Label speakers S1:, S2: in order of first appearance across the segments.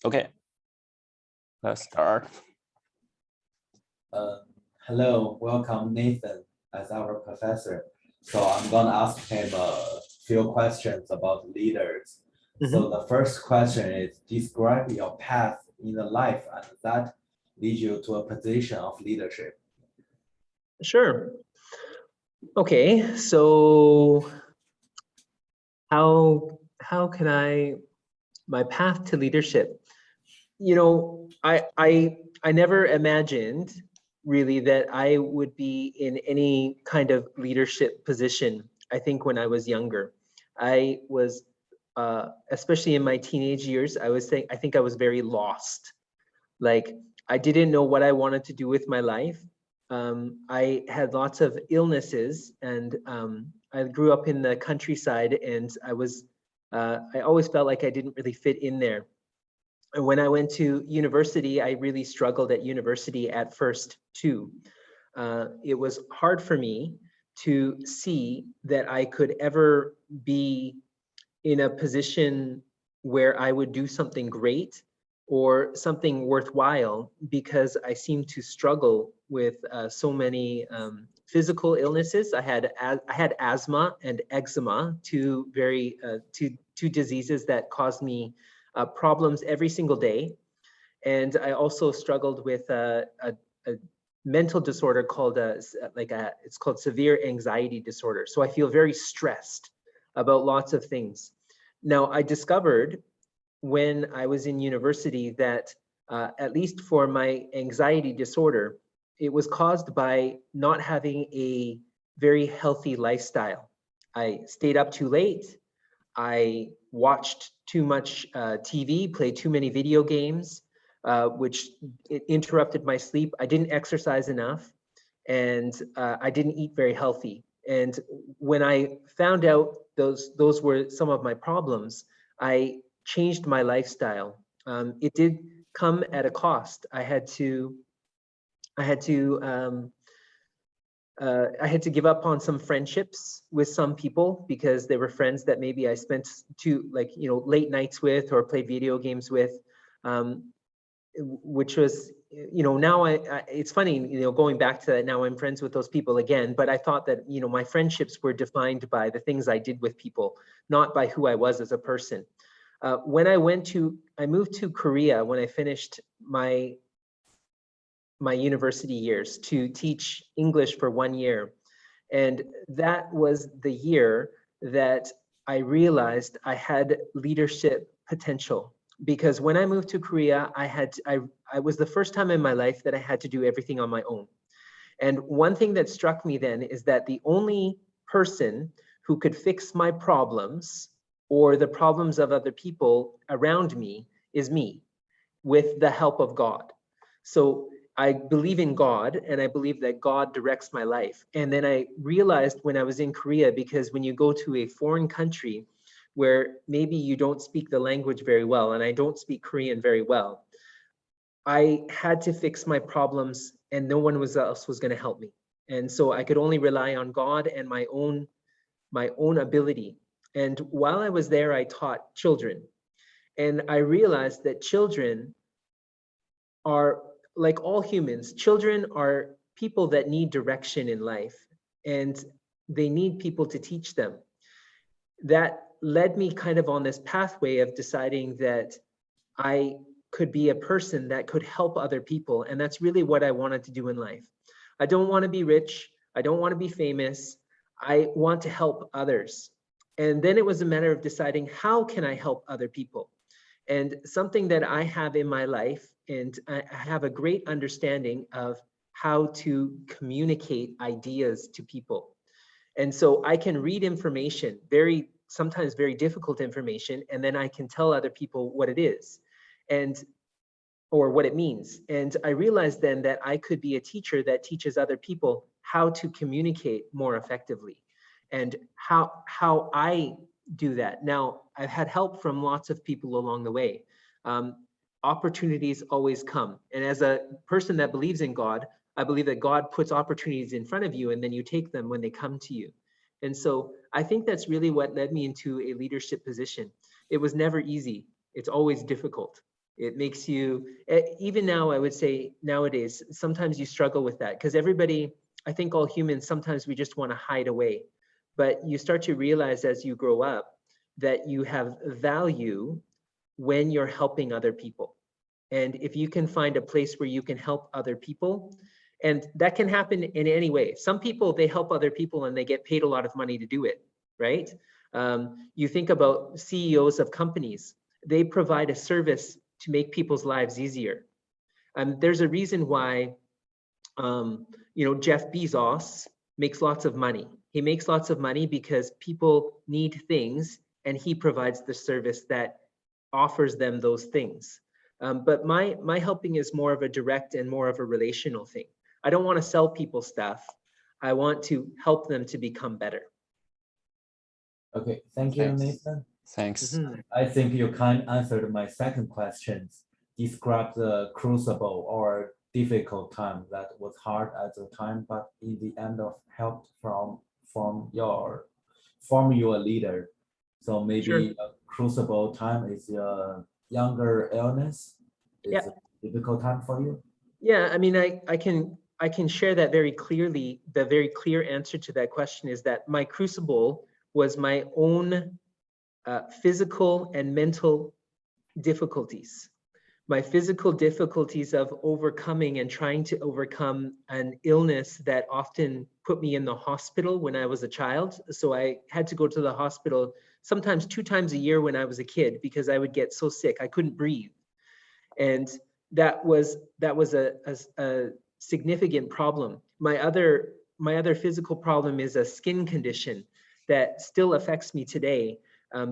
S1: Okay, let's start.
S2: Hello, welcome Nathan as our professor. So I'm gonna ask him a few questions about leaders. So the first question is, describe your path in the life and that leads you to a position of leadership.
S3: Sure. Okay, so how can my path to leadership? You know, I never imagined really that I would be in any kind of leadership position. I think when I was younger, I was especially in my teenage years, I think I was very lost. Like I didn't know what I wanted to do with my life. I had lots of illnesses, and I grew up in the countryside, and I always felt like I didn't really fit in there. And when I went to university, I really struggled at university at first too. It was hard for me to see that I could ever be in a position where I would do something great or something worthwhile, because I seemed to struggle with so many physical illnesses. I had asthma and eczema, two diseases that caused me problems every single day. And I also struggled with a mental disorder called it's called severe anxiety disorder. So I feel very stressed about lots of things. Now, I discovered when I was in university that at least for my anxiety disorder, it was caused by not having a very healthy lifestyle. I stayed up too late. I watched too much TV, played too many video games, which interrupted my sleep. I didn't exercise enough, and I didn't eat very healthy. And when I found out those were some of my problems, I changed my lifestyle. It did come at a cost. I had to give up on some friendships with some people because they were friends that maybe I spent late nights with or played video games with, which was, now it's funny, going back to that, now I'm friends with those people again, but I thought that, my friendships were defined by the things I did with people, not by who I was as a person. When I moved to Korea when I finished my university years to teach English for 1 year. And that was the year that I realized I had leadership potential. Because when I moved to Korea, I was the first time in my life that I had to do everything on my own. And one thing that struck me then is that the only person who could fix my problems or the problems of other people around me is me, with the help of God. So I believe in God, and I believe that God directs my life. And then I realized when I was in Korea, because when you go to a foreign country where maybe you don't speak the language very well, and I don't speak Korean very well, I had to fix my problems, and no one else was going to help me. And so I could only rely on God and my own ability. And while I was there, I taught children. And I realized that children are, like all humans, children are people that need direction in life, and they need people to teach them. That led me kind of on this pathway of deciding that I could be a person that could help other people. And that's really what I wanted to do in life. I don't want to be rich. I don't want to be famous. I want to help others. And then it was a matter of deciding, how can I help other people? And something that I have in my life, and I have a great understanding of how to communicate ideas to people. And so I can read information, sometimes very difficult information, and then I can tell other people what it is or what it means. And I realized then that I could be a teacher that teaches other people how to communicate more effectively, and how I do that. Now, I've had help from lots of people along the way. Opportunities always come. And as a person that believes in God, I believe that God puts opportunities in front of you, and then you take them when they come to you. And so I think that's really what led me into a leadership position. It was never easy. It's always difficult. It makes you, even now, I would say nowadays, sometimes you struggle with that because everybody, I think all humans, sometimes we just want to hide away. But you start to realize as you grow up that you have value when you're helping other people. And if you can find a place where you can help other people, and that can happen in any way. Some people, they help other people and they get paid a lot of money to do it, right? You think about CEOs of companies, they provide a service to make people's lives easier. There's a reason why, Jeff Bezos makes lots of money. He makes lots of money because people need things and he provides the service that offers them those things. But my helping is more of a direct and more of a relational thing. I don't want to sell people stuff. I want to help them to become better.
S2: Okay, thank you,
S1: Thanks.
S2: Nathan.
S1: Thanks.
S2: I think you kind of answered my second question. Describe the crucible or difficult time that was hard at the time, but in the end of help from your leader. So maybe
S3: Sure.
S2: a crucible time is a younger illness. It's
S3: Yeah.
S2: a difficult time for you.
S3: Yeah, I mean, I can share that very clearly. The very clear answer to that question is that my crucible was my own physical and mental difficulties. My physical difficulties of overcoming and trying to overcome an illness that often put me in the hospital when I was a child. So I had to go to the hospital sometimes 2 times a year when I was a kid because I would get so sick, I couldn't breathe. And that was a significant problem. My other physical problem is a skin condition that still affects me today.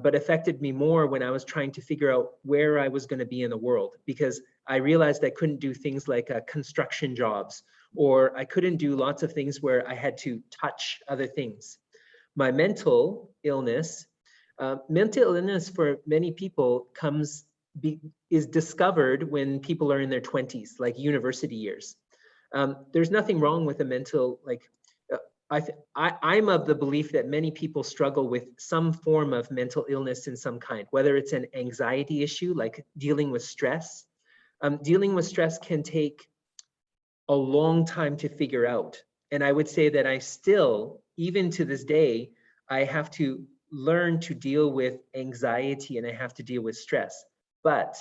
S3: But affected me more when I was trying to figure out where I was going to be in the world, because I realized I couldn't do things like construction jobs, or I couldn't do lots of things where I had to touch other things. My mental illness for many people is discovered when people are in their 20s, like university years. There's nothing wrong with a mental, I'm of the belief that many people struggle with some form of mental illness in some kind, whether it's an anxiety issue, like dealing with stress. Dealing with stress can take a long time to figure out. And I would say that I still, even to this day, I have to learn to deal with anxiety and I have to deal with stress. But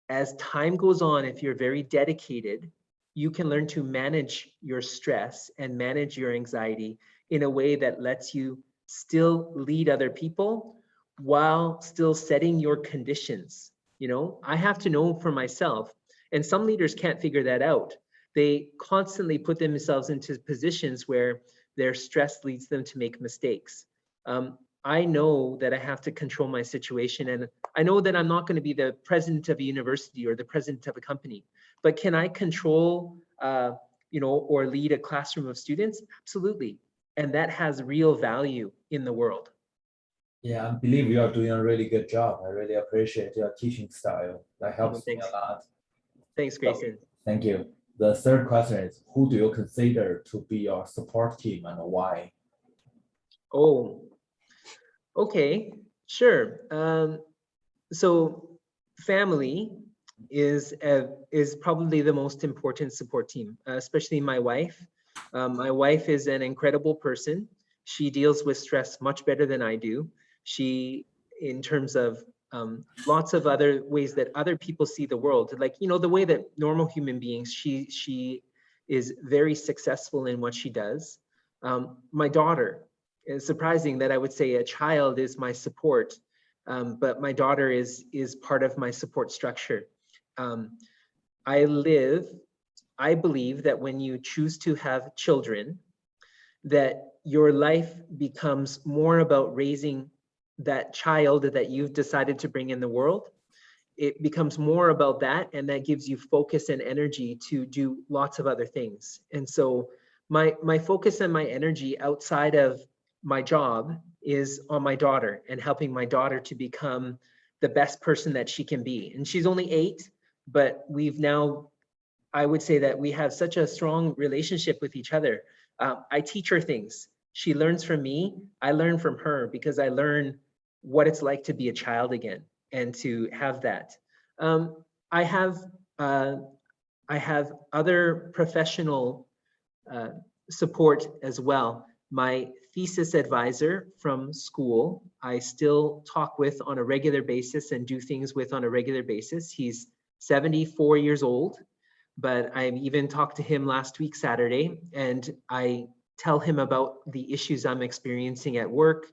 S3: as time goes on, if you're very dedicated, you can learn to manage your stress and manage your anxiety in a way that lets you still lead other people while still setting your conditions. I have to know for myself, and some leaders can't figure that out. They constantly put themselves into positions where their stress leads them to make mistakes. I know that I have to control my situation, and I know that I'm not going to be the president of a university or the president of a company, but can I control, or lead a classroom of students? Absolutely. And that has real value in the world.
S2: Yeah, I believe you are doing a really good job. I really appreciate your teaching style. That helps me a lot.
S3: Thanks, Grayson.
S2: Thank you. The third question is, who do you consider to be your support team and why?
S3: Oh, okay, sure. So family is probably the most important support team, especially my wife. My wife is an incredible person. She deals with stress much better than I do. She, in terms of lots of other ways that other people see the world, like, the way that normal human beings, she is very successful in what she does. My daughter, it's surprising that I would say a child is my support, but my daughter is part of my support structure. I believe that when you choose to have children, that your life becomes more about raising that child that you've decided to bring in the world. It becomes more about that, and that gives you focus and energy to do lots of other things. And so my focus and my energy outside of my job is on my daughter and helping my daughter to become the best person that she can be. And she's only 8, but I would say that we have such a strong relationship with each other. I teach her things. She learns from me. I learn from her because I learn what it's like to be a child again and to have that. I have other professional support as well. My thesis advisor from school, I still talk with on a regular basis and do things with on a regular basis. He's 74 years old, but I even talked to him last week, Saturday, and I tell him about the issues I'm experiencing at work.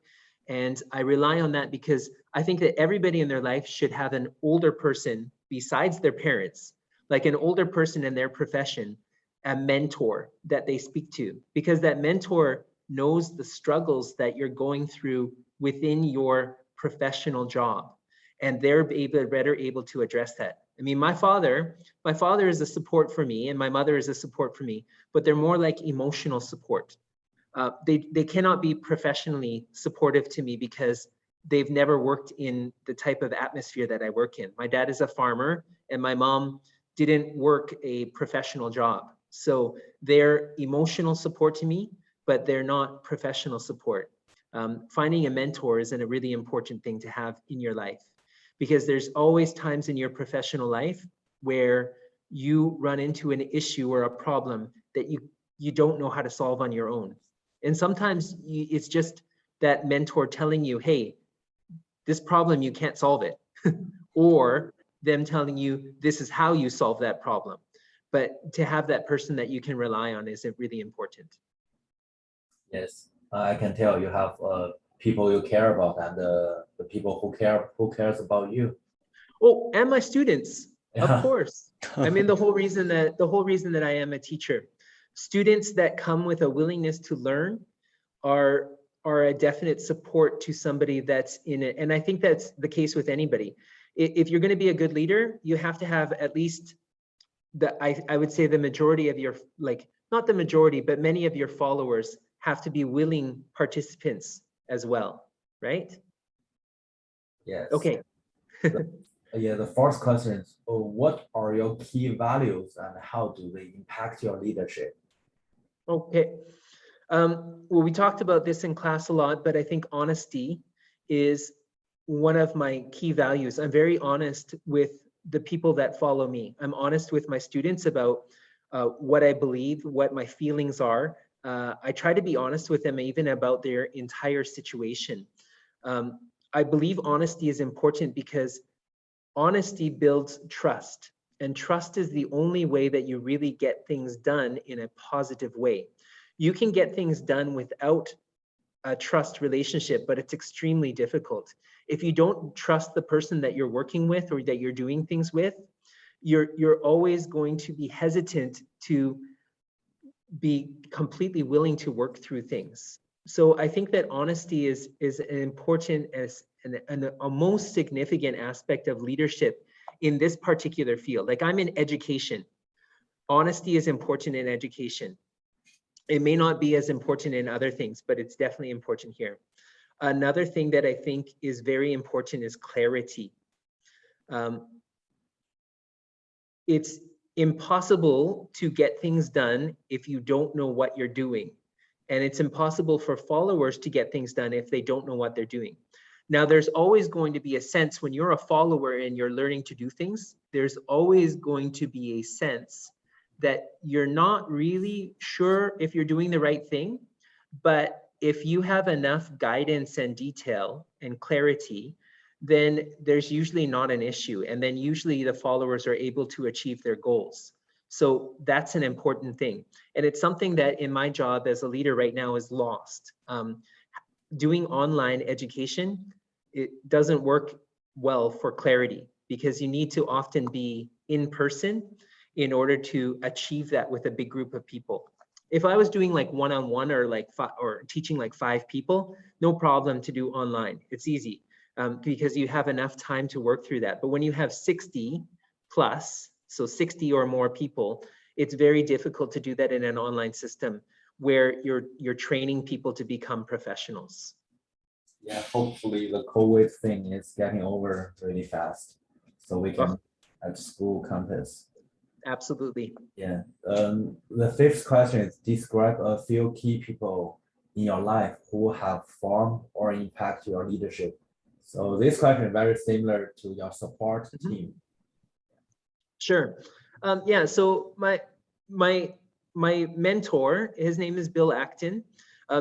S3: And I rely on that because I think that everybody in their life should have an older person besides their parents, like an older person in their profession, a mentor that they speak to, because that mentor knows the struggles that you're going through within your professional job, and they're better able to address that. I mean, my father is a support for me, and my mother is a support for me, but they're more like emotional support. They cannot be professionally supportive to me because they've never worked in the type of atmosphere that I work in. My dad is a farmer, and my mom didn't work a professional job. So they're emotional support to me, but they're not professional support. Finding a mentor is a really important thing to have in your life, because there's always times in your professional life where you run into an issue or a problem that you don't know how to solve on your own. And sometimes it's just that mentor telling you, hey, this problem, you can't solve it. Or them telling you, this is how you solve that problem. But to have that person that you can rely on is really important.
S2: Yes, I can tell you have people you care about, and the people who cares about you.
S3: Oh, and my students,
S2: Yeah.
S3: of course. I mean, the whole reason that I am a teacher, students that come with a willingness to learn are a definite support to somebody that's in it. And I think that's the case with anybody. If you're going to be a good leader, you have to have at least I would say the majority of your, like, not the majority, but many of your followers have to be willing participants as well, right?
S2: Yes.
S3: Okay.
S2: Yeah, the first question is, what are your key values and how do they impact your leadership?
S3: Okay. Well, we talked about this in class a lot, but I think honesty is one of my key values. I'm very honest with the people that follow me. I'm honest with my students about what I believe, what my feelings are. I try to be honest with them even about their entire situation. I believe honesty is important because honesty builds trust, and trust is the only way that you really get things done in a positive way. You can get things done without a trust relationship, but it's extremely difficult. If you don't trust the person that you're working with or that you're doing things with, you're always going to be hesitant to be completely willing to work through things. So I think that honesty is an important as a most significant aspect of leadership in this particular field. Like, I'm in education. Honesty is important in education. It may not be as important in other things, but it's definitely important here. Another thing that I think is very important is clarity. It's impossible to get things done if you don't know what you're doing. And it's impossible for followers to get things done if they don't know what they're doing. Now, there's always going to be a sense when you're a follower and you're learning to do things, there's always going to be a sense that you're not really sure if you're doing the right thing. But if you have enough guidance and detail and clarity, then there's usually not an issue. And then usually the followers are able to achieve their goals. So that's an important thing. And it's something that in my job as a leader right now is lost. Doing online education, it doesn't work well for clarity because you need to often be in person in order to achieve that with a big group of people. If I was doing like one-on-one or like or teaching like 5 people, no problem to do online. It's easy because you have enough time to work through that. But when you have 60 plus, so 60 or more people, it's very difficult to do that in an online system where you're training people to become professionals.
S2: Yeah, hopefully the COVID thing is getting over really fast, so we can have school campus.
S3: Absolutely.
S2: Yeah. The 5th question is, describe a few key people in your life who have formed or impact your leadership. So this question is very similar to your support team.
S3: Sure. Yeah, so my mentor, his name is Bill Acton.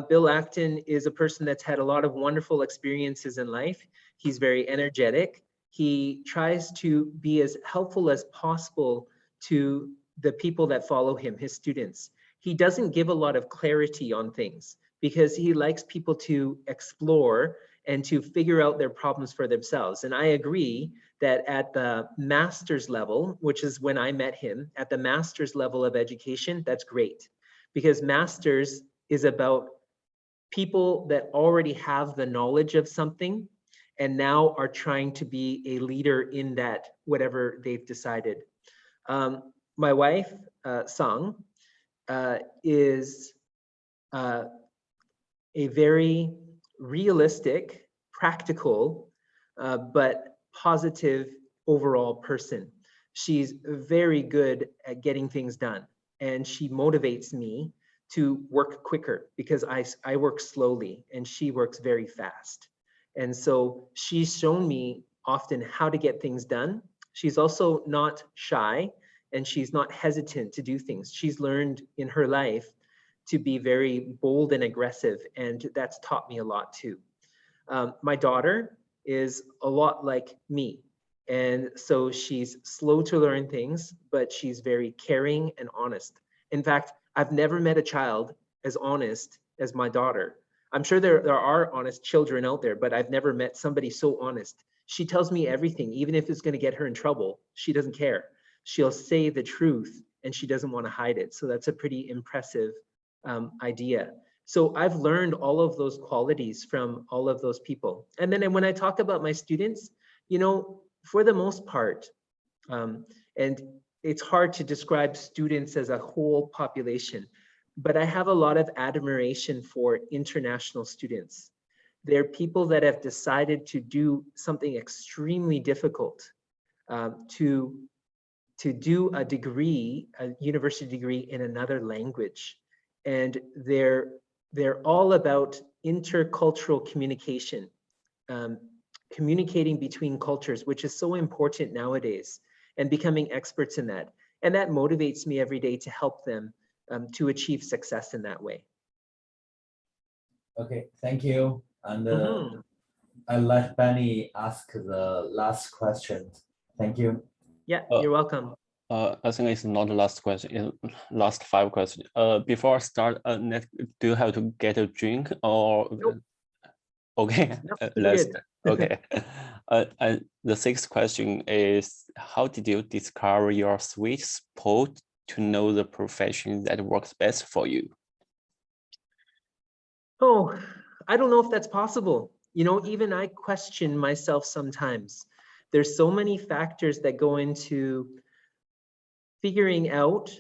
S3: Bill Acton is a person that's had a lot of wonderful experiences in life. He's very energetic. He tries to be as helpful as possible to the people that follow him, his students. He doesn't give a lot of clarity on things because he likes people to explore and to figure out their problems for themselves. And I agree that at the master's level, which is when I met him, at the master's level of education, that's great. Because master's is about people that already have the knowledge of something and now are trying to be a leader in that, whatever they've decided. My wife, Sang, is a very realistic, practical, but positive overall person. She's very good at getting things done, and she motivates me to work quicker because I work slowly and she works very fast. And so she's shown me often how to get things done. She's also not shy and she's not hesitant to do things. She's learned in her life to be very bold and aggressive, and that's taught me a lot too. My daughter is a lot like me. And so she's slow to learn things, but she's very caring and honest. In fact, I've never met a child as honest as my daughter. I'm sure there are honest children out there, but I've never met somebody so honest. She tells me everything, even if it's going to get her in trouble. She doesn't care. She'll say the truth and she doesn't want to hide it. So that's a pretty impressive idea. So I've learned all of those qualities from all of those people. And then when I talk about my students, you know, for the most part, and it's hard to describe students as a whole population, but I have a lot of admiration for international students. They're people that have decided to do something extremely difficult, to do a degree, a university degree in another language. And they're all about intercultural communication, communicating between cultures, which is so important nowadays, and becoming experts in that. And that motivates me every day to help them to achieve success in that way.
S2: Okay, thank you. And I'll let Benny ask the last question. Thank you.
S3: Yeah, you're welcome.
S1: I think it's not the last question, it's last 5 questions. Before I start, do you have to get a drink or?
S3: Nope.
S1: Okay,
S3: Nope,
S1: let's,
S3: good.
S1: okay. And the 6th question is, how did you discover your sweet spot to know the profession that works best for you?
S3: Oh, I don't know if that's possible. You know, even I question myself sometimes. There's so many factors that go into figuring out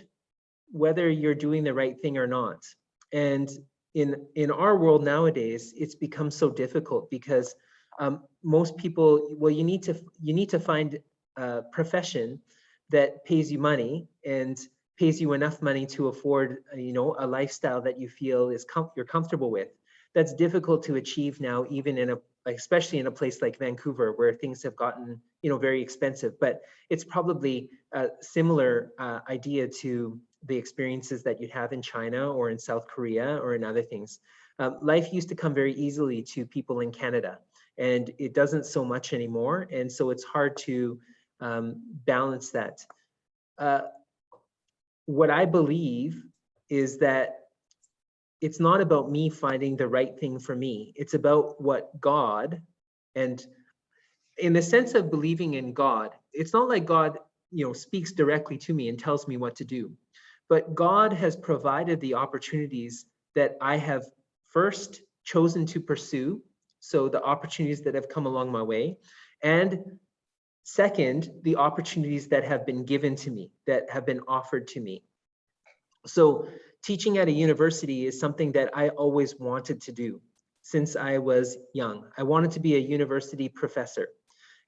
S3: whether you're doing the right thing or not. And in our world nowadays, it's become so difficult because most people, well, you need to find a profession that pays you money and pays you enough money to afford, you know, a lifestyle that you feel is you're comfortable with. That's difficult to achieve now, even in especially in a place like Vancouver, where things have gotten, you know, very expensive. But it's probably a similar idea to the experiences that you'd have in China or in South Korea or in other things. Life used to come very easily to people in Canada, and it doesn't so much anymore. And so it's hard to balance that. What I believe is that it's not about me finding the right thing for me. It's about what God, and in the sense of believing in God, it's not like God, you know, speaks directly to me and tells me what to do, but God has provided the opportunities that I have first chosen to pursue. So the opportunities that have come along my way, and second, the opportunities that have been given to me, that have been offered to me. So teaching at a university is something that I always wanted to do since I was young. I wanted to be a university professor.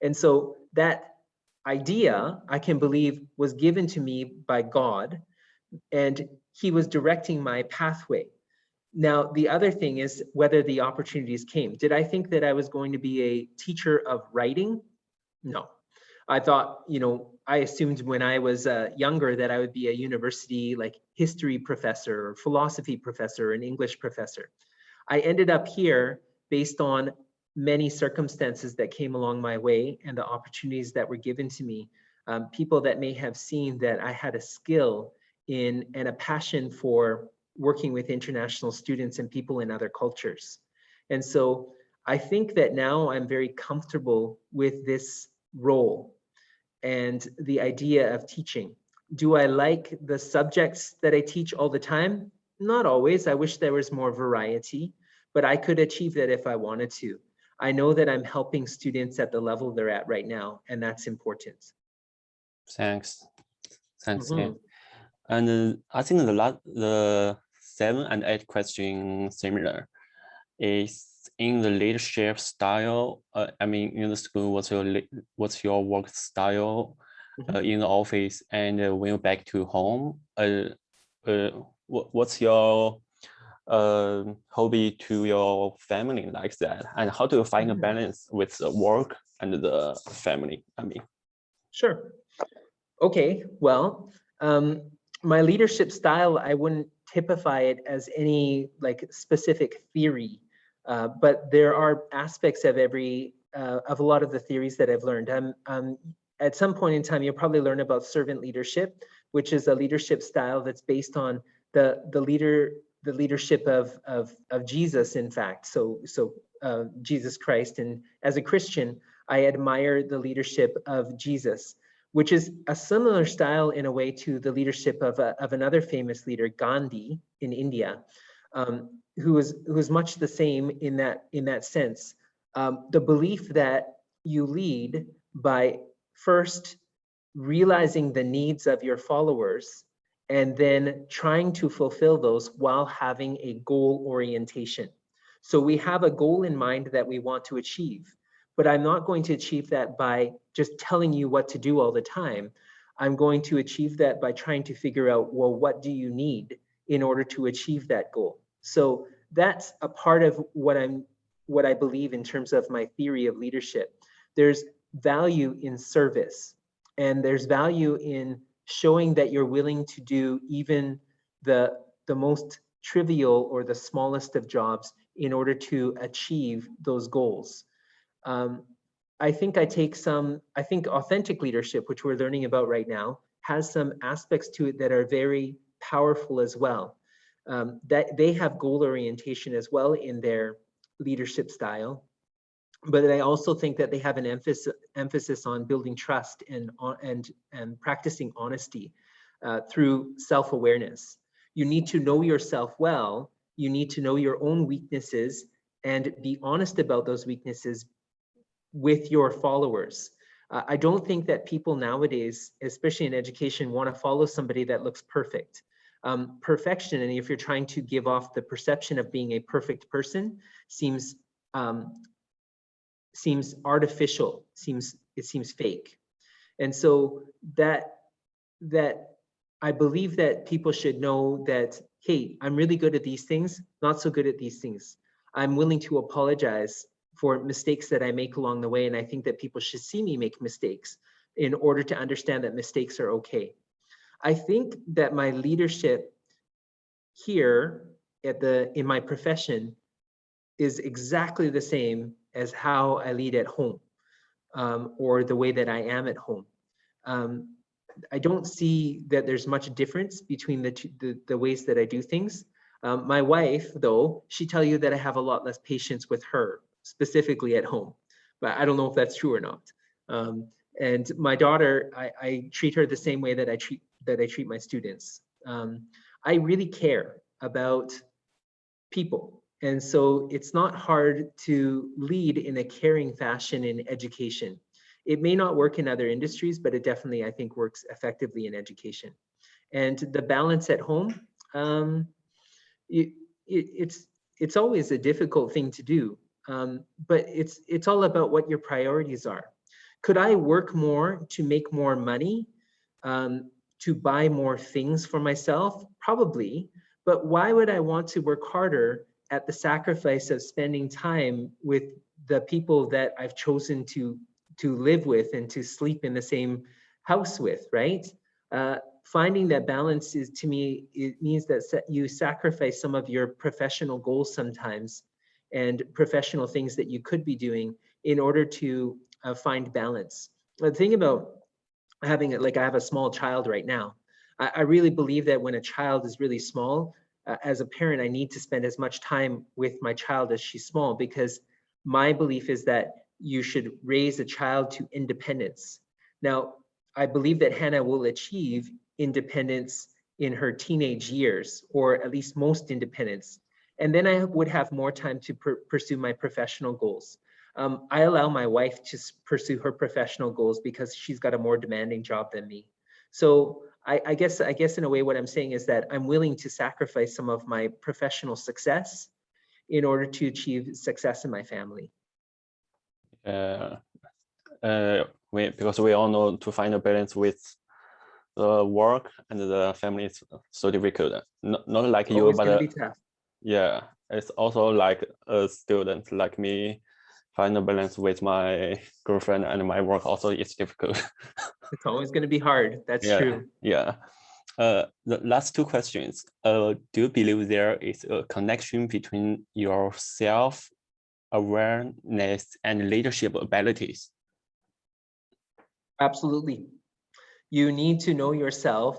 S3: And so that idea, I can believe, was given to me by God, and he was directing my pathway. Now, the other thing is whether the opportunities came. Did I think that I was going to be a teacher of writing? No. I thought, you know, I assumed when I was younger that I would be a university like history professor or philosophy professor or an English professor. I ended up here based on many circumstances that came along my way and the opportunities that were given to me. People that may have seen that I had a skill in and a passion for working with international students and people in other cultures. And so I think that now I'm very comfortable with this role and the idea of teaching. Do I like the subjects that I teach all the time? Not always. I wish there was more variety, but I could achieve that if I wanted to. I know that I'm helping students at the level they're at right now, and that's important.
S1: Thanks. Thanks,
S3: Mhm.
S1: Ian. And I think the 7 and 8 question similar is in the leadership style. I mean, in the school, what's your work style in the office, and when you're back to home, what's your hobby to your family like that, and how do you find a balance with the work and the family? I mean,
S3: Sure. Okay, well, my leadership style, I wouldn't typify it as any like specific theory, but there are aspects of of a lot of the theories that I've learned. At some point in time, you'll probably learn about servant leadership, which is a leadership style that's based on the leadership of Jesus, in fact. So Jesus Christ, and as a Christian, I admire the leadership of Jesus, which is a similar style in a way to the leadership of another famous leader, Gandhi, in India, who was much the same in that sense. The belief that you lead by first realizing the needs of your followers and then trying to fulfill those while having a goal orientation. So we have a goal in mind that we want to achieve, but I'm not going to achieve that by just telling you what to do all the time. I'm going to achieve that by trying to figure out, well, what do you need in order to achieve that goal? So that's a part of what I believe in terms of my theory of leadership. There's value in service, and there's value in showing that you're willing to do even the most trivial or the smallest of jobs in order to achieve those goals. I think authentic leadership, which we're learning about right now, has some aspects to it that are very powerful as well. That they have goal orientation as well in their leadership style, but I also think that they have an emphasis on building trust and practicing honesty through self-awareness. You need to know yourself well. You need to know your own weaknesses and be honest about those weaknesses with your followers. I don't think that people nowadays, especially in education, want to follow somebody that looks perfect. Perfection, and if you're trying to give off the perception of being a perfect person, seems artificial, it seems fake. And so that I believe that people should know that, hey, I'm really good at these things, not so good at these things. I'm willing to apologize for mistakes that I make along the way, and I think that people should see me make mistakes in order to understand that mistakes are okay. I think that my leadership here in my profession is exactly the same as how I lead at home, or the way that I am at home. I don't see that there's much difference between the ways that I do things. My wife, though, she tell you that I have a lot less patience with her, specifically at home, but I don't know if that's true or not. And my daughter, I treat her the same way that I treat my students. I really care about people. And so it's not hard to lead in a caring fashion in education. It may not work in other industries, but it definitely, I think, works effectively in education. And the balance at home, it's always a difficult thing to do, but it's all about what your priorities are. Could I work more to make more money, to buy more things for myself? Probably, but why would I want to work harder at the sacrifice of spending time with the people that I've chosen to live with and to sleep in the same house with, right? Finding that balance is, to me, it means that you sacrifice some of your professional goals sometimes and professional things that you could be doing in order to find balance. The thing about having it, like I have a small child right now, I really believe that when a child is really small, as a parent, I need to spend as much time with my child as she's small, because my belief is that you should raise a child to independence. Now, I believe that Hannah will achieve independence in her teenage years, or at least most independence. And then I would have more time to pursue my professional goals. I allow my wife to pursue her professional goals because she's got a more demanding job than me. So I guess in a way what I'm saying is that I'm willing to sacrifice some of my professional success in order to achieve success in my family.
S1: Because we all know to find a balance with the work and the family is so difficult. Not like you, but yeah, it's also like a student like me. Find a balance with my girlfriend and my work also is difficult.
S3: It's always going to be hard. That's true.
S1: Yeah. The last two questions. Do you believe there is a connection between your self-awareness and leadership abilities?
S3: Absolutely. You need to know yourself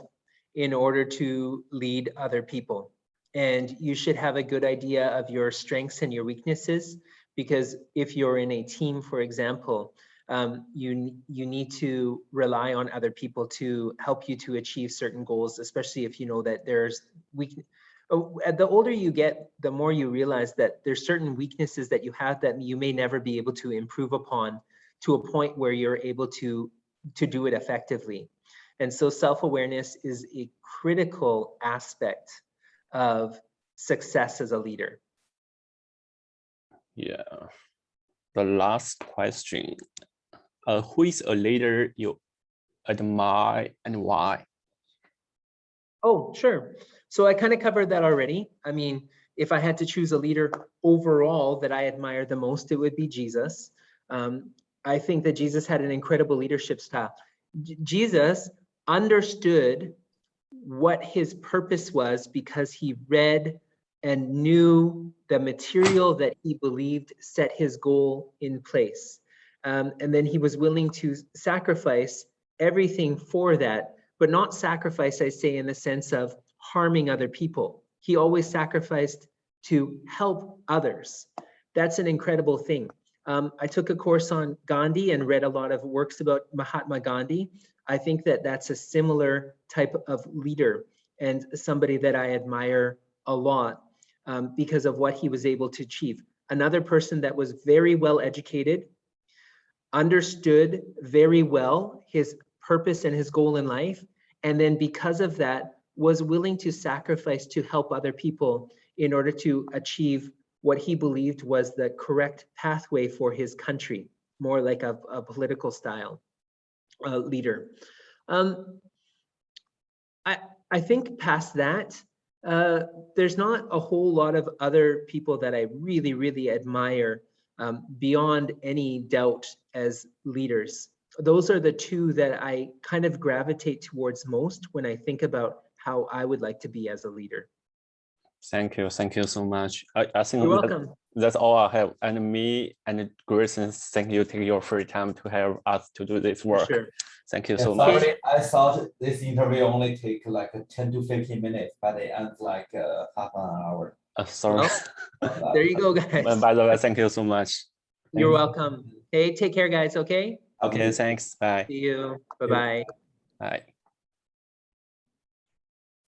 S3: in order to lead other people. And you should have a good idea of your strengths and your weaknesses, because if you're in a team, for example, you need to rely on other people to help you to achieve certain goals, especially if you know that there's weakness. The older you get, the more you realize that there's certain weaknesses that you have that you may never be able to improve upon to a point where you're able to do it effectively. And so self-awareness is a critical aspect of success as a leader.
S1: Yeah. The last question. Who is a leader you admire and why?
S3: Oh, sure. So I kind of covered that already. I mean, if I had to choose a leader overall that I admire the most, it would be Jesus. I think that Jesus had an incredible leadership style. Jesus understood what his purpose was because he read and knew the material that he believed set his goal in place. And then he was willing to sacrifice everything for that, but not sacrifice, I say, in the sense of harming other people. He always sacrificed to help others. That's an incredible thing. I took a course on Gandhi and read a lot of works about Mahatma Gandhi. I think that that's a similar type of leader and somebody that I admire a lot because of what he was able to achieve. Another person that was very well educated, understood very well his purpose and his goal in life, and then because of that was willing to sacrifice to help other people in order to achieve what he believed was the correct pathway for his country, more like a political style leader. I think past that, there's not a whole lot of other people that I really, really admire beyond any doubt as leaders. Those are the two that I kind of gravitate towards most when I think about how I would like to be as a leader.
S1: Thank you so much. I think
S3: you're welcome.
S1: That's all I have. And me and Grayson, thank you take your free time to help us to do this work.
S3: Sure.
S1: Thank you so much.
S2: Sorry, I thought this interview only take like 10 to 15 minutes, but it ends like half an hour.
S1: Sorry.
S3: Well, there you go, guys.
S1: And by the way, thank you so much.
S3: You're welcome. Hey, take care, guys. Okay.
S1: Okay, thanks. Bye.
S3: See you. Bye-bye.
S1: Bye.